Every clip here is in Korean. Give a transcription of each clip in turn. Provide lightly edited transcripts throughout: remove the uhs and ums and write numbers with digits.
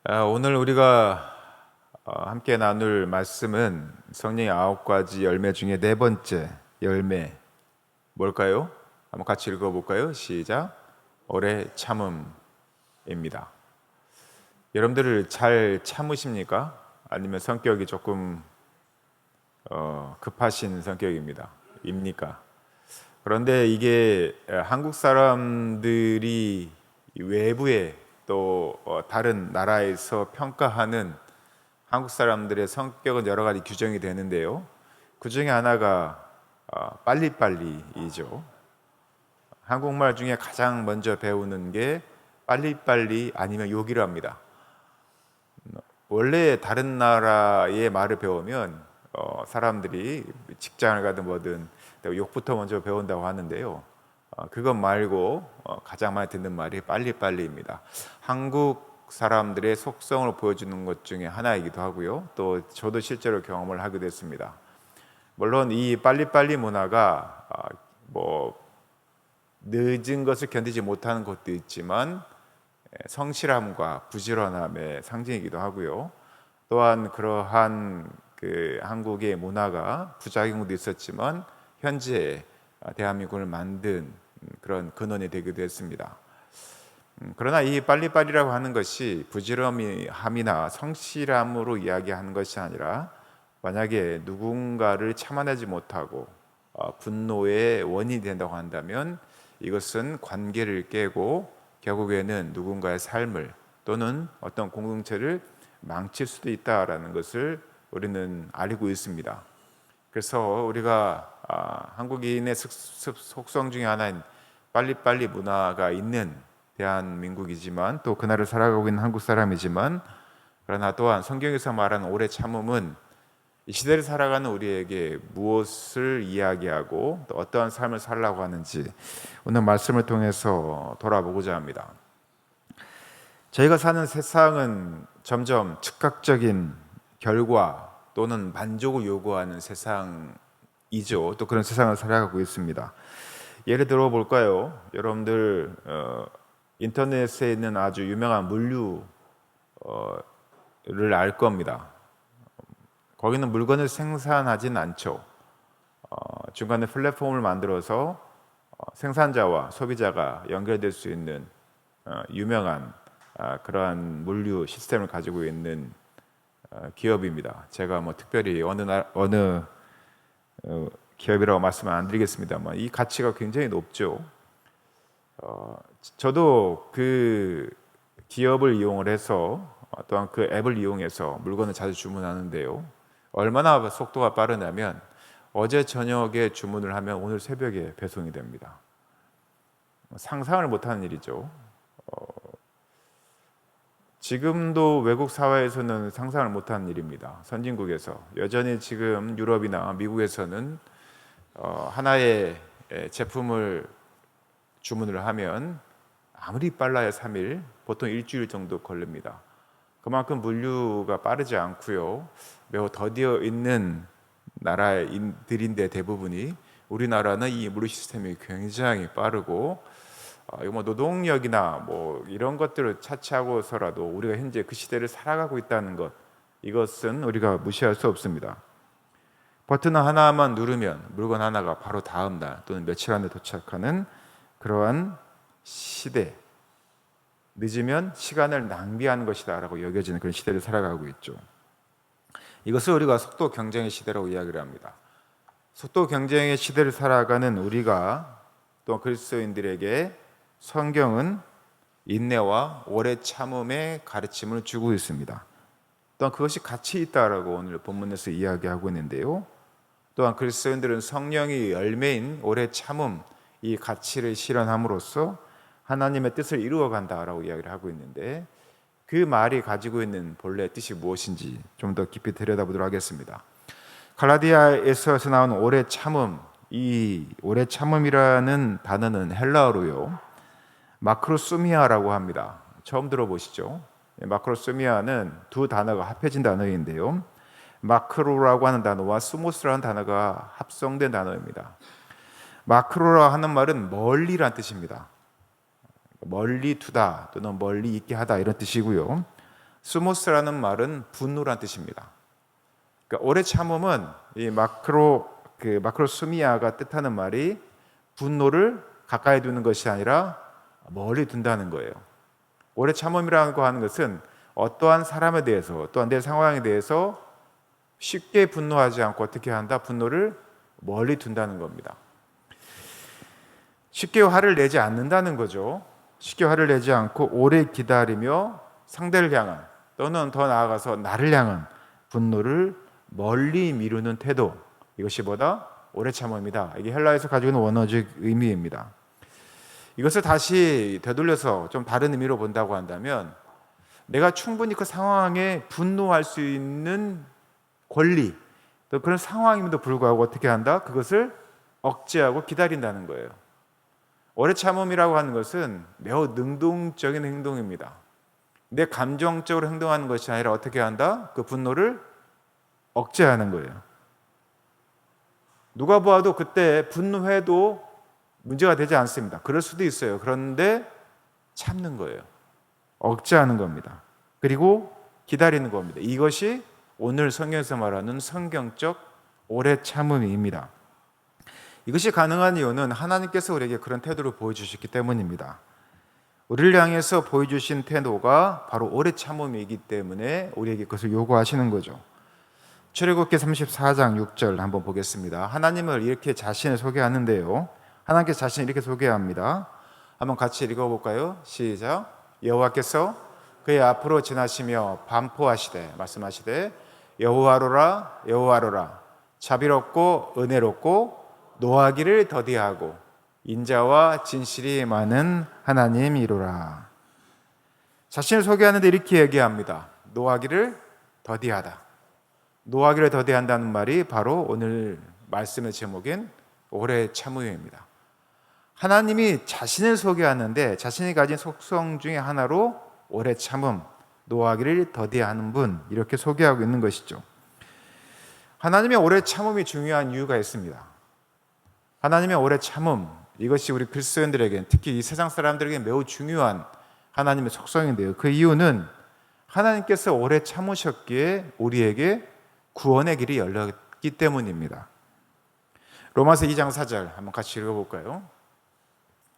오늘 우리가 함께 나눌 말씀은 성령의 9가지 열매 중에 네 번째 열매 뭘까요? 한번 같이 읽어볼까요? 시작. 오래 참음입니다. 여러분들 잘 참으십니까? 아니면 성격이 조금 급하신 성격입니다. 입니까? 그런데 이게 한국 사람들이 외부에 또 다른 나라에서 평가하는 한국 사람들의 성격은 여러 가지 규정이 되는데요. 그 중에 하나가 빨리빨리이죠. 한국말 중에 가장 먼저 배우는 게 빨리빨리 아니면 욕이라 합니다. 원래 다른 나라의 말을 배우면 사람들이 직장을 가든 뭐든 욕부터 먼저 배운다고 하는데요. 그것 말고 가장 많이 듣는 말이 빨리빨리입니다. 한국 사람들의 속성을 보여주는 것 중에 하나이기도 하고요. 또 저도 실제로 경험을 하게 됐습니다. 물론 이 빨리빨리 문화가 뭐 늦은 것을 견디지 못하는 것도 있지만 성실함과 부지런함의 상징이기도 하고요. 또한 그러한 그 한국의 문화가 부작용도 있었지만 현재 대한민국을 만든 그런 근원이 되기도 했습니다. 그러나 이 빨리빨리라고 하는 것이 부지런함이나 성실함으로 이야기하는 것이 아니라 만약에 누군가를 참아내지 못하고 분노의 원인이 된다고 한다면 이것은 관계를 깨고 결국에는 누군가의 삶을 또는 어떤 공동체를 망칠 수도 있다라는 것을 우리는 알고 있습니다. 그래서 우리가 한국인의 속성 중에 하나인 빨리빨리 문화가 있는 대한민국이지만 또 그날을 살아가고 있는 한국 사람이지만 그러나 또한 성경에서 말하는 오래 참음은 이 시대를 살아가는 우리에게 무엇을 이야기하고 또 어떠한 삶을 살라고 하는지 오늘 말씀을 통해서 돌아보고자 합니다. 저희가 사는 세상은 점점 즉각적인 결과 또는 만족을 요구하는 세상이죠. 또 그런 세상을 살아가고 있습니다. 예를 들어 볼까요? 여러분들 인터넷에 있는 아주 유명한 물류를 알 겁니다. 거기는 물건을 생산하진 않죠. 중간에 플랫폼을 만들어서 생산자와 소비자가 연결될 수 있는 유명한 그러한 물류 시스템을 가지고 있는 기업입니다. 제가 뭐 특별히 어느 기업이라고 말씀을 안 드리겠습니다만 이 가치가 굉장히 높죠. 저도 그 기업을 이용을 해서 또한 그 앱을 이용해서 물건을 자주 주문하는데요. 얼마나 속도가 빠르냐면 어제 저녁에 주문을 하면 오늘 새벽에 배송이 됩니다. 상상을 못하는 일이죠. 지금도 외국 사회에서는 상상을 못하는 일입니다. 선진국에서 여전히 지금 유럽이나 미국에서는 하나의 제품을 주문을 하면 아무리 빨라야 3일, 보통 일주일 정도 걸립니다. 그만큼 물류가 빠르지 않고요. 매우 더디어 있는 나라들인데 대부분이 우리나라는 이 물류 시스템이 굉장히 빠르고 이거 뭐 노동력이나 뭐 이런 것들을 차치하고서라도 우리가 현재 그 시대를 살아가고 있다는 것 이것은 우리가 무시할 수 없습니다. 버튼 하나만 누르면 물건 하나가 바로 다음 날 또는 며칠 안에 도착하는 그러한 시대, 늦으면 시간을 낭비하는 것이다라고 여겨지는 그런 시대를 살아가고 있죠. 이것을 우리가 속도 경쟁의 시대라고 이야기를 합니다. 속도 경쟁의 시대를 살아가는 우리가 또 그리스도인들에게 성경은 인내와 오래 참음의 가르침을 주고 있습니다. 또한 그것이 가치 있다라고 오늘 본문에서 이야기하고 있는데요. 또한 그리스도인들은 성령의 열매인 오래 참음 이 가치를 실현함으로써 하나님의 뜻을 이루어 간다라고 이야기를 하고 있는데 그 말이 가지고 있는 본래 뜻이 무엇인지 좀 더 깊이 들여다보도록 하겠습니다. 갈라디아에서 나온 오래 참음, 이 오래 참음이라는 단어는 헬라어로요 마크로수미아라고 합니다. 처음 들어보시죠? 마크로수미아는 두 단어가 합해진 단어인데요. 마크로라고 하는 단어와 수모스라는 단어가 합성된 단어입니다. 마크로라 하는 말은 멀리란 뜻입니다. 멀리 두다 또는 멀리 있게 하다 이런 뜻이고요. 수모스라는 말은 분노란 뜻입니다. 그러니까 오래 참음은 이 마크로수미아가 뜻하는 말이 분노를 가까이 두는 것이 아니라 멀리 둔다는 거예요. 오래 참음이라고 하는 것은 어떠한 사람에 대해서 또한 내 상황에 대해서 쉽게 분노하지 않고 어떻게 한다? 분노를 멀리 둔다는 겁니다. 쉽게 화를 내지 않는다는 거죠. 쉽게 화를 내지 않고 오래 기다리며 상대를 향한 또는 더 나아가서 나를 향한 분노를 멀리 미루는 태도, 이것이 뭐다? 오래 참음이다. 이게 헬라에서 가지고 있는 원어적 의미입니다. 이것을 다시 되돌려서 좀 다른 의미로 본다고 한다면 내가 충분히 그 상황에 분노할 수 있는 권리, 또 그런 상황임에도 불구하고 어떻게 한다? 그것을 억제하고 기다린다는 거예요. 오래 참음이라고 하는 것은 매우 능동적인 행동입니다. 내 감정적으로 행동하는 것이 아니라 어떻게 한다? 그 분노를 억제하는 거예요. 누가 보아도 그때 분노해도 문제가 되지 않습니다. 그럴 수도 있어요. 그런데 참는 거예요. 억제하는 겁니다. 그리고 기다리는 겁니다. 이것이 오늘 성경에서 말하는 성경적 오래 참음입니다. 이것이 가능한 이유는 하나님께서 우리에게 그런 태도를 보여주셨기 때문입니다. 우리를 향해서 보여주신 태도가 바로 오래 참음이기 때문에 우리에게 그것을 요구하시는 거죠. 출애굽기 34장 6절 한번 보겠습니다. 하나님을 이렇게 자신을 소개하는데요. 하나님께서 자신을 이렇게 소개합니다. 한번 같이 읽어볼까요? 시작. 여호와께서 그의 앞으로 지나시며 반포하시되 말씀하시되 여호와로라 여호와로라 자비롭고 은혜롭고 노하기를 더디하고 인자와 진실이 많은 하나님이로라. 자신을 소개하는데 이렇게 얘기합니다. 노하기를 더디하다. 노하기를 더디한다는 말이 바로 오늘 말씀의 제목인 오래 참음입니다. 하나님이 자신을 소개하는데 자신이 가진 속성 중에 하나로 오래 참음, 노하기를 더디하는 분, 이렇게 소개하고 있는 것이죠. 하나님의 오래 참음이 중요한 이유가 있습니다. 하나님의 오래 참음, 이것이 우리 그리스도인들에게, 특히 이 세상 사람들에게 매우 중요한 하나님의 속성인데요. 그 이유는 하나님께서 오래 참으셨기에 우리에게 구원의 길이 열렸기 때문입니다. 로마서 2장 4절 한번 같이 읽어볼까요?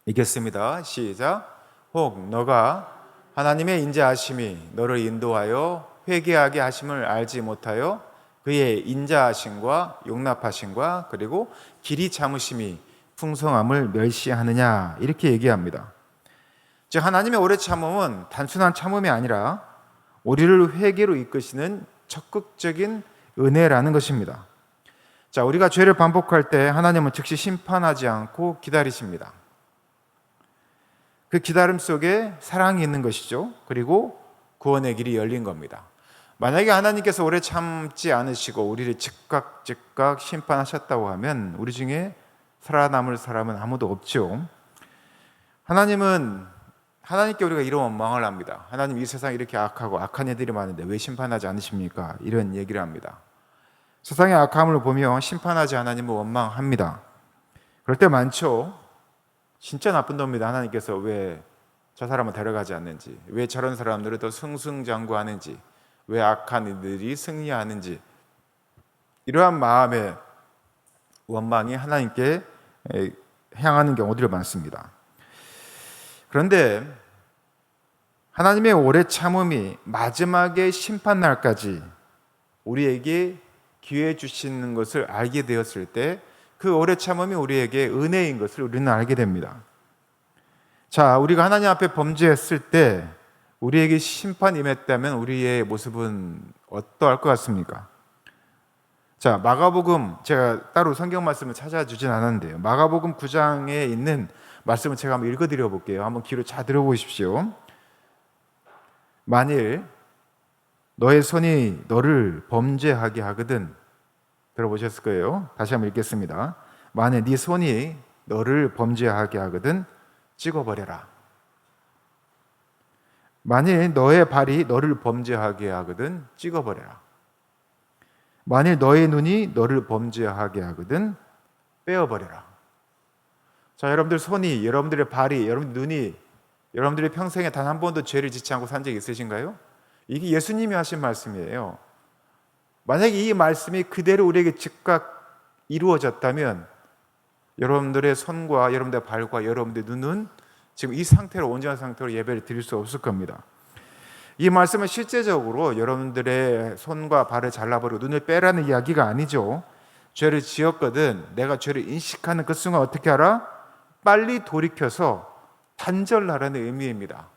읽겠습니다. 시작. 혹 너가 하나님의 인자하심이 너를 인도하여 회개하게 하심을 알지 못하여 그의 인자하심과 용납하심과 그리고 길이 참으심이 풍성함을 멸시하느냐, 이렇게 얘기합니다. 즉 하나님의 오래 참음은 단순한 참음이 아니라 우리를 회개로 이끄시는 적극적인 은혜라는 것입니다. 자, 우리가 죄를 반복할 때 하나님은 즉시 심판하지 않고 기다리십니다. 그 기다림 속에 사랑이 있는 것이죠. 그리고 구원의 길이 열린 겁니다. 만약에 하나님께서 오래 참지 않으시고 우리를 즉각 심판하셨다고 하면 우리 중에 살아남을 사람은 아무도 없죠. 하나님께 우리가 이런 원망을 합니다. 하나님, 이 세상에 이렇게 악하고 악한 애들이 많은데 왜 심판하지 않으십니까? 이런 얘기를 합니다. 세상의 악함을 보며 심판하지 하나님을 원망합니다. 그럴 때 많죠. 진짜 나쁜 놈입니다. 하나님께서 왜 저 사람을 데려가지 않는지, 왜 저런 사람들을 더 승승장구하는지, 왜 악한 이들이 승리하는지, 이러한 마음의 원망이 하나님께 향하는 경우들이 많습니다. 그런데 하나님의 오래 참음이 마지막에 심판날까지 우리에게 기회 주시는 것을 알게 되었을 때 그 오래 참음이 우리에게 은혜인 것을 우리는 알게 됩니다. 자, 우리가 하나님 앞에 범죄했을 때 우리에게 심판이 임했다면 우리의 모습은 어떠할 것 같습니까? 자, 마가복음, 제가 따로 성경 말씀을 찾아주진 않았는데요. 마가복음 9장에 있는 말씀을 제가 한번 읽어드려 볼게요. 한번 귀로 잘 들어보십시오. 만일 너의 손이 너를 범죄하게 하거든, 들어보셨을 거예요. 다시 한번 읽겠습니다. 만일 네 손이 너를 범죄하게 하거든 찍어버려라. 만일 너의 발이 너를 범죄하게 하거든 찍어버려라. 만일 너의 눈이 너를 범죄하게 하거든 빼어버려라. 자, 여러분들 손이, 여러분들의 발이, 여러분들 눈이, 여러분들의 평생에 단 한 번도 죄를 짓지 않고 산 적이 있으신가요? 이게 예수님이 하신 말씀이에요. 만약에 이 말씀이 그대로 우리에게 즉각 이루어졌다면 여러분들의 손과 여러분들의 발과 여러분들의 눈은 지금 이 상태로, 온전한 상태로 예배를 드릴 수 없을 겁니다. 이 말씀은 실제적으로 여러분들의 손과 발을 잘라버리고 눈을 빼라는 이야기가 아니죠. 죄를 지었거든 내가 죄를 인식하는 그 순간 어떻게 하라? 빨리 돌이켜서 단절하라는 의미입니다.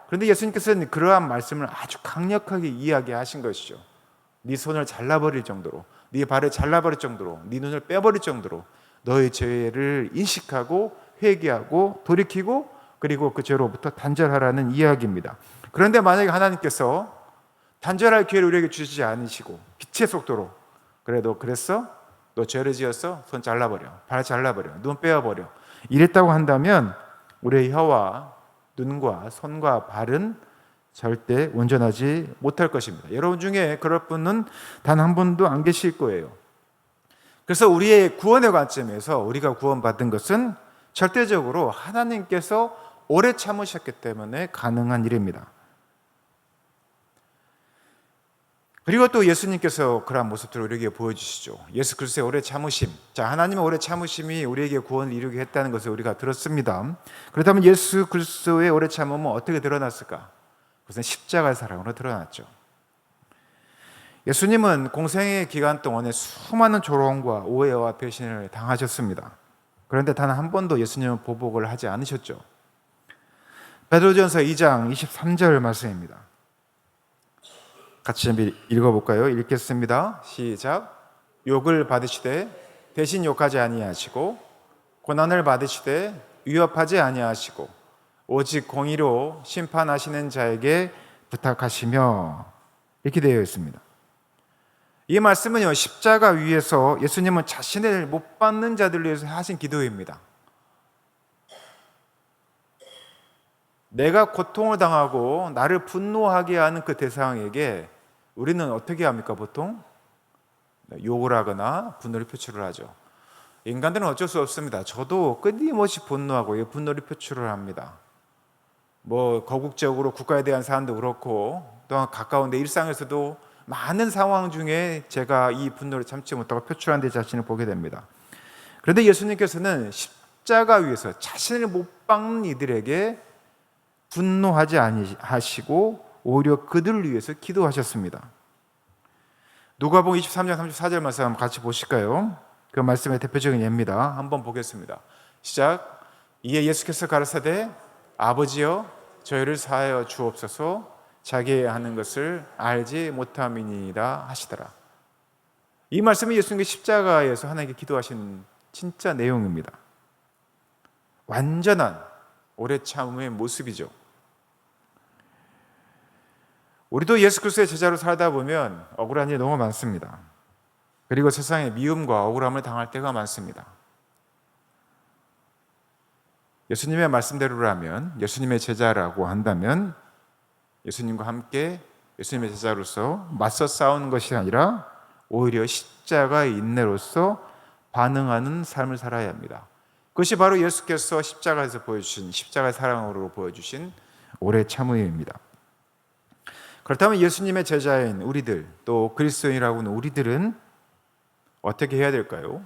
그런데 예수님께서는 그러한 말씀을 아주 강력하게 이야기하신 것이죠. 네 손을 잘라버릴 정도로, 네 발을 잘라버릴 정도로, 네 눈을 빼버릴 정도로 너의 죄를 인식하고 회개하고 돌이키고 그리고 그 죄로부터 단절하라는 이야기입니다. 그런데 만약에 하나님께서 단절할 기회를 우리에게 주시지 않으시고 빛의 속도로 그래도 그랬어? 너 죄를 지었어? 손 잘라버려, 발 잘라버려, 눈 빼어버려 이랬다고 한다면 우리의 혀와 눈과 손과 발은 절대 온전하지 못할 것입니다. 여러분 중에 그럴 분은 단 한 분도 안 계실 거예요. 그래서 우리의 구원의 관점에서 우리가 구원받은 것은 절대적으로 하나님께서 오래 참으셨기 때문에 가능한 일입니다. 그리고 또 예수님께서 그러한 모습들을 우리에게 보여주시죠. 예수 그리스도의 오래 참으심. 자, 하나님의 오래 참으심이 우리에게 구원을 이루게 했다는 것을 우리가 들었습니다. 그렇다면 예수 그리스도의 오래 참음은 어떻게 드러났을까? 그것은 십자가의 사랑으로 드러났죠. 예수님은 공생의 기간 동안에 수많은 조롱과 오해와 배신을 당하셨습니다. 그런데 단 한 번도 예수님은 보복을 하지 않으셨죠. 베드로전서 2장 23절 말씀입니다. 같이 읽어볼까요? 읽겠습니다. 시작. 욕을 받으시되 대신 욕하지 아니하시고 고난을 받으시되 위협하지 아니하시고 오직 공의로 심판하시는 자에게 부탁하시며 이렇게 되어 있습니다. 이 말씀은요, 십자가 위에서 예수님은 자신을 못 받는 자들을 위해서 하신 기도입니다. 내가 고통을 당하고 나를 분노하게 하는 그 대상에게 우리는 어떻게 합니까? 보통 욕을 하거나 분노를 표출을 하죠. 인간들은 어쩔 수 없습니다. 저도 끊임없이 분노하고 분노를 표출을 합니다. 거국적으로 국가에 대한 사안도 그렇고 또한 가까운 내 일상에서도 많은 상황 중에 제가 이 분노를 참지 못하고 표출한 데 자신을 보게 됩니다. 그런데 예수님께서는 십자가 위에서 자신을 못 박는 이들에게 분노하지 아니하시고 오히려 그들을 위해서 기도하셨습니다. 누가복음 23장 34절 말씀 한번 같이 보실까요? 그 말씀의 대표적인 예입니다. 한번 보겠습니다. 시작. 이에 예수께서 가라사대 아버지여 저희를 사하여 주옵소서 자기의 하는 것을 알지 못함이니이다 하시더라. 이 말씀은 예수님께 십자가에서 하나님께 기도하신 진짜 내용입니다. 완전한 오래 참음의 모습이죠. 우리도 예수 그리스도의 제자로 살다 보면 억울한 일이 너무 많습니다. 그리고 세상에 미움과 억울함을 당할 때가 많습니다. 예수님의 말씀대로라면, 예수님의 제자라고 한다면 예수님과 함께 예수님의 제자로서 맞서 싸우는 것이 아니라 오히려 십자가의 인내로서 반응하는 삶을 살아야 합니다. 그것이 바로 예수께서 십자가에서 보여주신, 십자가의 사랑으로 보여주신 오래 참음입니다. 그렇다면 예수님의 제자인 우리들, 또 그리스도인이라고 하는 우리들은 어떻게 해야 될까요?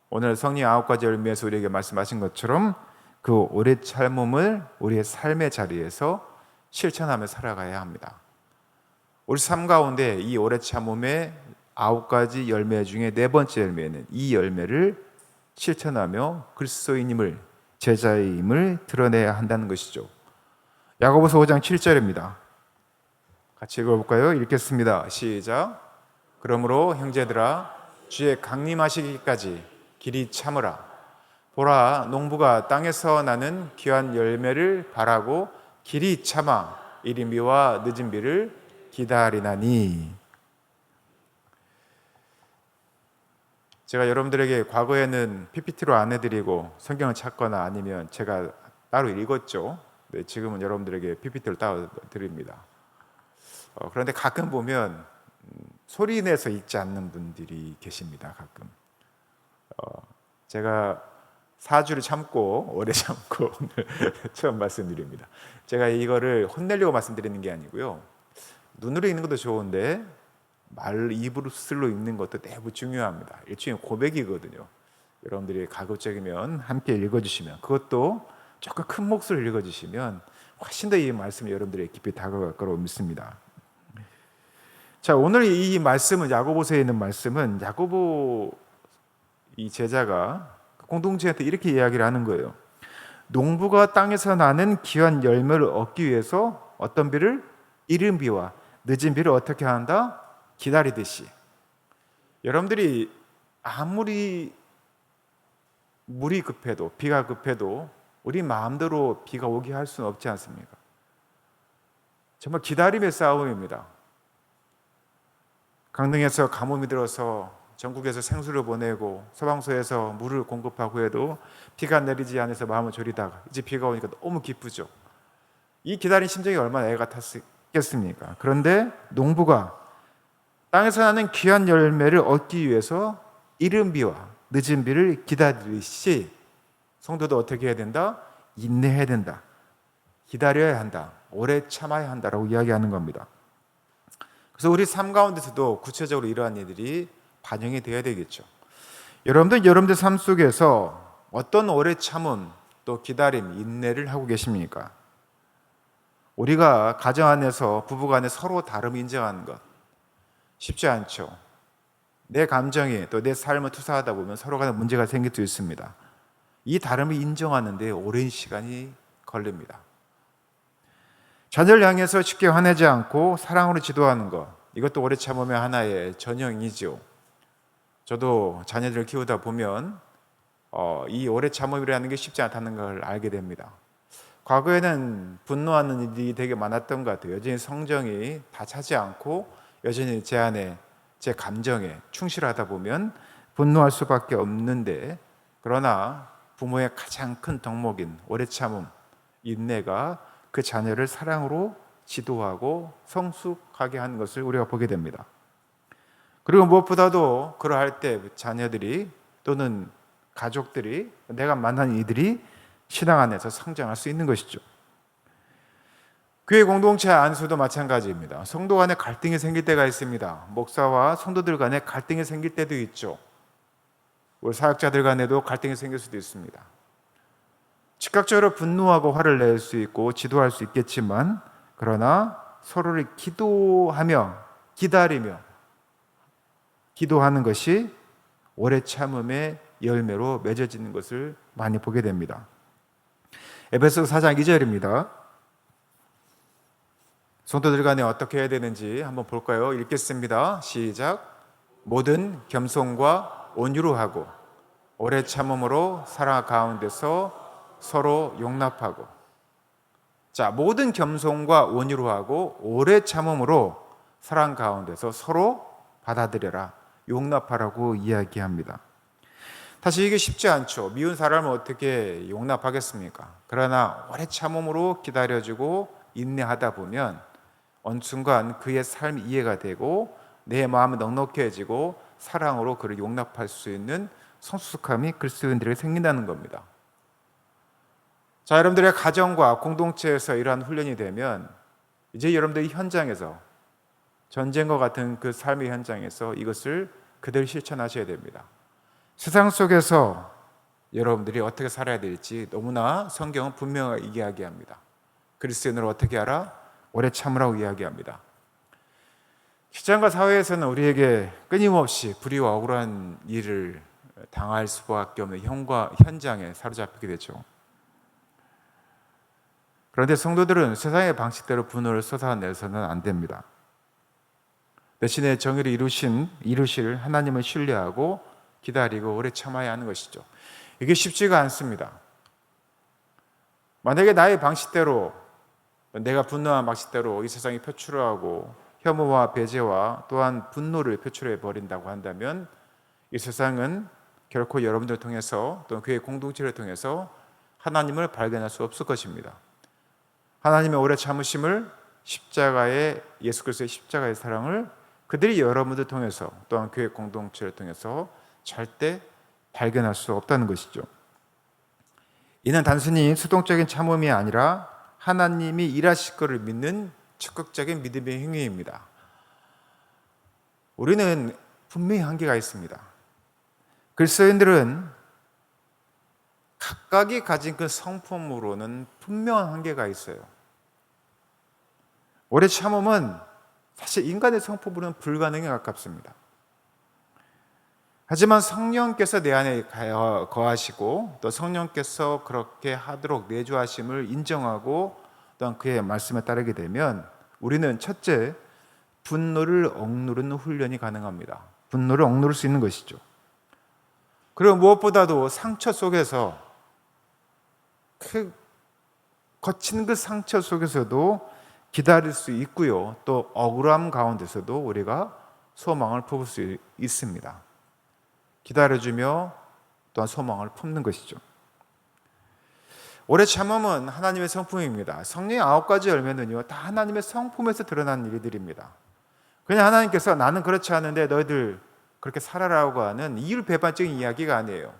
오늘 성령 9가지 열매에서 우리에게 말씀하신 것처럼 그 오래 참음을 우리의 삶의 자리에서 실천하며 살아가야 합니다. 우리 삶 가운데 이 오래 참음의 9가지 열매 중에 4번째 열매는 이 열매를 실천하며 그리스도인임을, 제자임을 드러내야 한다는 것이죠. 야고보서 5장 7절입니다. 같이 읽어볼까요? 읽겠습니다. 시작. 그러므로 형제들아 주의 강림하시기까지 길이 참으라. 보라 농부가 땅에서 나는 귀한 열매를 바라고 길이 참아 이른 비와 늦은 비를 기다리나니. 제가 여러분들에게 과거에는 PPT로 안 해드리고 성경을 찾거나 아니면 제가 따로 읽었죠. 네, 지금은 여러분들에게 PPT를 따로 드립니다. 그런데 가끔 보면 소리 내서 읽지 않는 분들이 계십니다. 가끔 제가 4주를 참고 오래 참고 오늘 처음 말씀드립니다. 제가 이거를 혼내려고 말씀드리는 게 아니고요. 눈으로 읽는 것도 좋은데 입으로 읽는 것도 매우 중요합니다. 일종의 고백이거든요. 여러분들이 가급적이면 함께 읽어주시면, 그것도 조금 큰 목소리로 읽어주시면 훨씬 더 이 말씀이 여러분들의 깊이 다가갈 거라고 믿습니다. 자, 오늘 이 말씀은, 야고보서에 있는 말씀은 야고보 이 제자가 공동체한테 이렇게 이야기를 하는 거예요. 농부가 땅에서 나는 귀한 열매를 얻기 위해서 어떤 비를? 이른 비와 늦은 비를 어떻게 한다? 기다리듯이. 여러분들이 아무리 물이 급해도, 비가 급해도 우리 마음대로 비가 오게 할 수는 없지 않습니까? 정말 기다림의 싸움입니다. 강릉에서 가뭄이 들어서 전국에서 생수를 보내고 소방서에서 물을 공급하고 해도 비가 내리지 않아서 마음을 졸이다가 이제 비가 오니까 너무 기쁘죠. 이 기다린 심정이 얼마나 애가 탔겠습니까? 그런데 농부가 땅에서 나는 귀한 열매를 얻기 위해서 이른 비와 늦은 비를 기다리듯이 성도도 어떻게 해야 된다? 인내해야 된다. 기다려야 한다. 오래 참아야 한다라고 이야기하는 겁니다. 그래서 우리 삶 가운데서도 구체적으로 이러한 일들이 반영이 되어야 되겠죠. 여러분들 삶 속에서 어떤 오래 참음, 또 기다림, 인내를 하고 계십니까? 우리가 가정 안에서 부부간에 서로 다름을 인정하는 것 쉽지 않죠. 내 감정이 또 내 삶을 투사하다 보면 서로 간에 문제가 생길 수 있습니다. 이 다름을 인정하는데 오랜 시간이 걸립니다. 자녀를 향해서 쉽게 화내지 않고 사랑으로 지도하는 것, 이것도 오래 참으면 하나의 전형이죠. 저도 자녀들을 키우다 보면 이 오래 참음이라는 게 쉽지 않다는 걸 알게 됩니다. 과거에는 분노하는 일이 되게 많았던 것 같아요. 여전히 성정이 다 차지 않고 여전히 제 안에, 제 감정에 충실하다 보면 분노할 수밖에 없는데, 그러나 부모의 가장 큰 덕목인 오래 참음, 인내가 그 자녀를 사랑으로 지도하고 성숙하게 하는 것을 우리가 보게 됩니다. 그리고 무엇보다도 그러할 때 자녀들이 또는 가족들이, 내가 만난 이들이 신앙 안에서 성장할 수 있는 것이죠. 교회 공동체 안에서도 마찬가지입니다. 성도 간에 갈등이 생길 때가 있습니다. 목사와 성도들 간에 갈등이 생길 때도 있죠. 우리 사역자들 간에도 갈등이 생길 수도 있습니다. 즉각적으로 분노하고 화를 낼 수 있고 지도할 수 있겠지만, 그러나 서로를 기도하며 기다리며 기도하는 것이 오래 참음의 열매로 맺어지는 것을 많이 보게 됩니다. 에베소서 4장 2절입니다. 성도들 간에 어떻게 해야 되는지 한번 볼까요? 읽겠습니다. 시작. 모든 겸손과 온유로 하고 오래 참음으로 사랑 가운데서 서로 용납하고. 자, 모든 겸손과 온유로 하고 오래 참음으로 사랑 가운데서 서로 받아들여라, 용납하라고 이야기합니다. 사실 이게 쉽지 않죠. 미운 사람을 어떻게 용납하겠습니까? 그러나 오래 참음으로 기다려주고 인내하다 보면 어느 순간 그의 삶이 이해가 되고 내 마음이 넉넉해지고 사랑으로 그를 용납할 수 있는 성숙함이 그리스도인들에게 생긴다는 겁니다. 자, 여러분들의 가정과 공동체에서 이러한 훈련이 되면 이제 여러분들이 현장에서, 전쟁과 같은 그 삶의 현장에서 이것을 그대로 실천하셔야 됩니다. 세상 속에서 여러분들이 어떻게 살아야 될지 너무나 성경은 분명하게 이야기합니다. 그리스도인으로 어떻게 하라? 오래 참으라고 이야기합니다. 직장과 사회에서는 우리에게 끊임없이 불의와 억울한 일을 당할 수밖에 없는 현장에 사로잡히게 되죠. 그런데 성도들은 세상의 방식대로 분노를 쏟아내서는 안 됩니다. 대신에 정의를 이루실 하나님을 신뢰하고 기다리고 오래 참아야 하는 것이죠. 이게 쉽지가 않습니다. 만약에 나의 방식대로, 내가 분노한 방식대로 이 세상에 표출하고 혐오와 배제와 또한 분노를 표출해 버린다고 한다면 이 세상은 결코 여러분들을 통해서 또는 그의 공동체를 통해서 하나님을 발견할 수 없을 것입니다. 하나님의 오래 참으심을, 예수 그리스도의 십자가의 사랑을 그들이 여러분들 통해서 또한 교회 공동체를 통해서 절대 발견할 수 없다는 것이죠. 이는 단순히 수동적인 참음이 아니라 하나님이 일하실 것을 믿는 적극적인 믿음의 행위입니다. 우리는 분명히 한계가 있습니다. 그리스도인들은 각각이 가진 그 성품으로는 분명한 한계가 있어요. 오래 참음은 사실 인간의 성품으로는 불가능에 가깝습니다. 하지만 성령께서 내 안에 거하시고 또 성령께서 그렇게 하도록 내주하심을 인정하고 또한 그의 말씀에 따르게 되면 우리는 첫째, 분노를 억누르는 훈련이 가능합니다. 분노를 억누를 수 있는 것이죠. 그리고 무엇보다도 상처 속에서 거친 그 상처 속에서도 기다릴 수 있고요. 또 억울함 가운데서도 우리가 소망을 품을 수 있습니다. 기다려주며 또한 소망을 품는 것이죠. 오래 참음은 하나님의 성품입니다. 성령의 9가지 열매는요, 다 하나님의 성품에서 드러난 일들입니다. 그냥 하나님께서 나는 그렇지 않은데 너희들 그렇게 살아라고 하는 이율배반적인 이야기가 아니에요.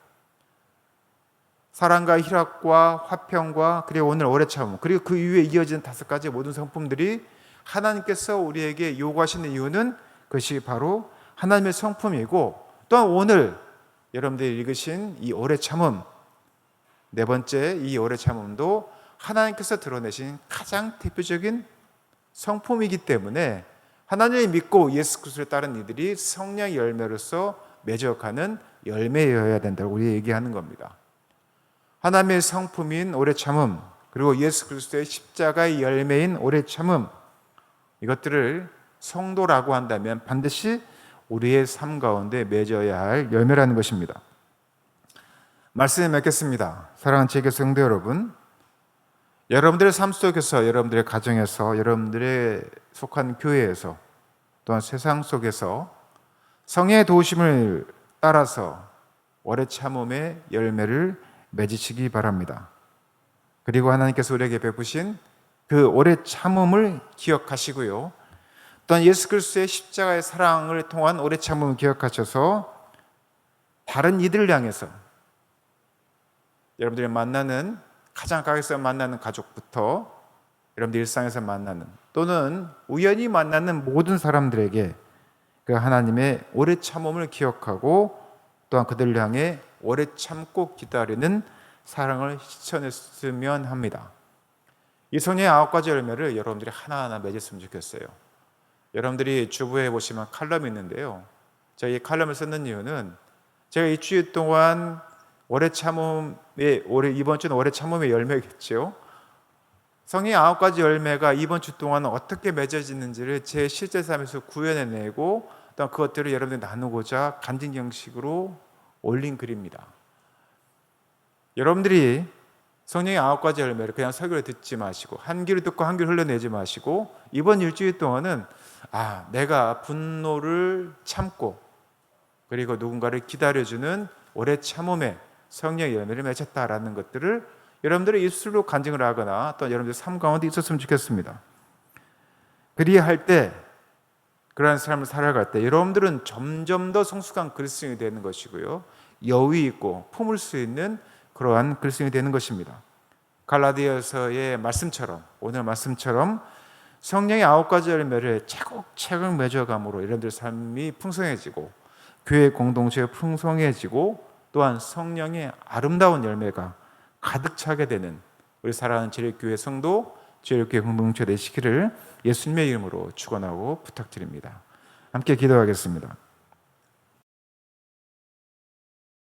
사랑과 희락과 화평과 그리고 오늘 오래 참음 그리고 그 이후에 이어지는 5가지 모든 성품들이 하나님께서 우리에게 요구하시는 이유는 그것이 바로 하나님의 성품이고 또한 오늘 여러분들이 읽으신 이 오래 참음 네 번째 이 오래 참음도 하나님께서 드러내신 가장 대표적인 성품이기 때문에 하나님을 믿고 예수 그리스도를 따른 이들이 성령의 열매로서 맺어가는 열매여야 된다고 우리 얘기하는 겁니다. 하나님의 성품인 오래 참음 그리고 예수 그리스도의 십자가의 열매인 오래 참음 이것들을 성도라고 한다면 반드시 우리의 삶 가운데 맺어야 할 열매라는 것입니다. 말씀을 맺겠습니다. 사랑하는 제게 성도 여러분, 여러분들의 삶 속에서 여러분들의 가정에서 여러분들의 속한 교회에서 또한 세상 속에서 성령의 도우심을 따라서 오래 참음의 열매를 맺으시기 바랍니다. 그리고 하나님께서 우리에게 베푸신 그 오래 참음을 기억하시고요. 또한 예수 그리스도의 십자가의 사랑을 통한 오래 참음을 기억하셔서 다른 이들을 향해서 여러분들이 만나는 가장 가까이서 만나는 가족부터 여러분들 일상에서 만나는 또는 우연히 만나는 모든 사람들에게 그 하나님의 오래 참음을 기억하고 또한 그들을 향해 오래 참고 기다리는 사랑을 실천했으면 합니다. 이 성령의 9가지 열매를 여러분들이 하나하나 맺었으면 좋겠어요. 여러분들이 주부에 보시면 칼럼이 있는데요. 제가 이 칼럼을 쓰는 이유는 제가 일주일 동안 오래 참음의 이번 주는 오래 참음의 열매겠죠. 성령의 9가지 열매가 이번 주 동안 어떻게 맺어지는지를 제 실제 삶에서 구현해내고 또 그것들을 여러분들이 나누고자 간증 형식으로 올린 글입니다. 여러분들이 성령의 9가지 열매를 그냥 설교를 듣지 마시고 한 귀를 듣고 한 귀를 흘려내지 마시고 이번 일주일 동안은 내가 분노를 참고 그리고 누군가를 기다려주는 오래 참음의 성령의 열매를 맺었다라는 것들을 여러분들의 입술로 간증을 하거나 또 여러분들의 삶 가운데 있었으면 좋겠습니다. 그리할 때 그러한 삶을 살아갈 때 여러분들은 점점 더 성숙한 그리스도인이 되는 것이고요. 여유 있고 품을 수 있는 그러한 그리스도인이 되는 것입니다. 갈라디아서의 말씀처럼 오늘 말씀처럼 성령의 9가지 열매를 차곡차곡 맺어감으로 여러분들의 삶이 풍성해지고 교회 공동체가 풍성해지고 또한 성령의 아름다운 열매가 가득 차게 되는 우리 사랑하는 제일교회 성도 제일교회 공동체 되시기를 예수님의 이름으로 축원하고 부탁드립니다. 함께 기도하겠습니다.